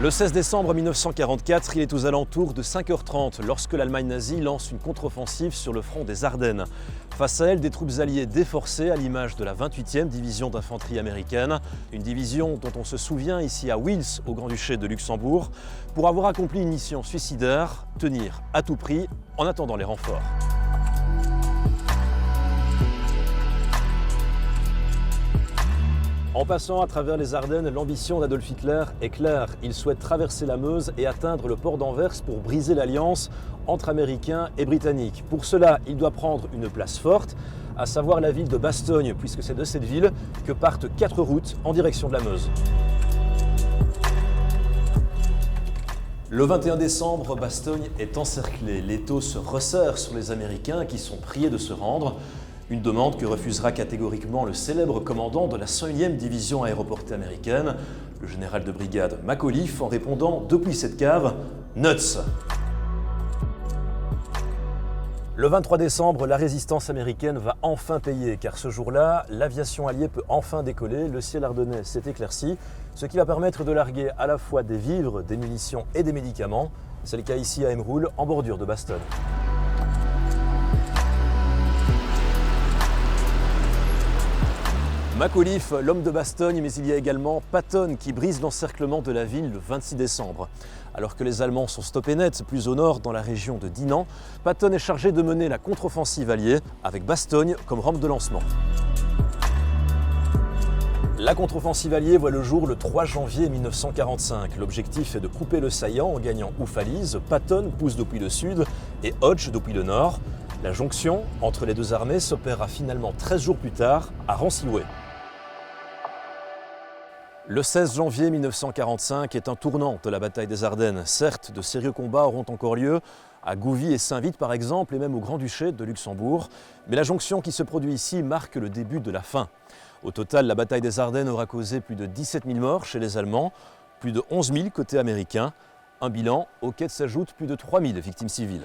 Le 16 décembre 1944, il est aux alentours de 5h30 lorsque l'Allemagne nazie lance une contre-offensive sur le front des Ardennes. Face à elle, des troupes alliées déforcées à l'image de la 28e division d'infanterie américaine, une division dont on se souvient ici à Wils, au Grand-Duché de Luxembourg, pour avoir accompli une mission suicidaire, tenir à tout prix en attendant les renforts. En passant à travers les Ardennes, l'ambition d'Adolf Hitler est claire. Il souhaite traverser la Meuse et atteindre le port d'Anvers pour briser l'alliance entre Américains et Britanniques. Pour cela, il doit prendre une place forte, à savoir la ville de Bastogne, puisque c'est de cette ville que partent 4 routes en direction de la Meuse. Le 21 décembre, Bastogne est encerclée. L'étau se resserre sur les Américains qui sont priés de se rendre. Une demande que refusera catégoriquement le célèbre commandant de la 101e division aéroportée américaine, le général de brigade McAuliffe, en répondant depuis cette cave « Nuts ». Le 23 décembre, la résistance américaine va enfin payer, car ce jour-là, l'aviation alliée peut enfin décoller, le ciel ardennais s'est éclairci, ce qui va permettre de larguer à la fois des vivres, des munitions et des médicaments. C'est le cas ici à Emerul, en bordure de Bastogne. McAuliffe, l'homme de Bastogne, mais il y a également Patton qui brise l'encerclement de la ville le 26 décembre. Alors que les Allemands sont stoppés net plus au nord dans la région de Dinant, Patton est chargé de mener la contre-offensive alliée avec Bastogne comme rampe de lancement. La contre-offensive alliée voit le jour le 3 janvier 1945. L'objectif est de couper le saillant en gagnant Oufalise, Patton pousse depuis le sud et Hodge depuis le nord. La jonction entre les deux armées s'opérera finalement 13 jours plus tard à Rancilouet. Le 16 janvier 1945 est un tournant de la bataille des Ardennes. Certes, de sérieux combats auront encore lieu à Gouvy et Saint-Vith par exemple, et même au Grand-Duché de Luxembourg. Mais la jonction qui se produit ici marque le début de la fin. Au total, la bataille des Ardennes aura causé plus de 17 000 morts chez les Allemands, plus de 11 000 côté américain. Un bilan auquel s'ajoutent plus de 3 000 victimes civiles.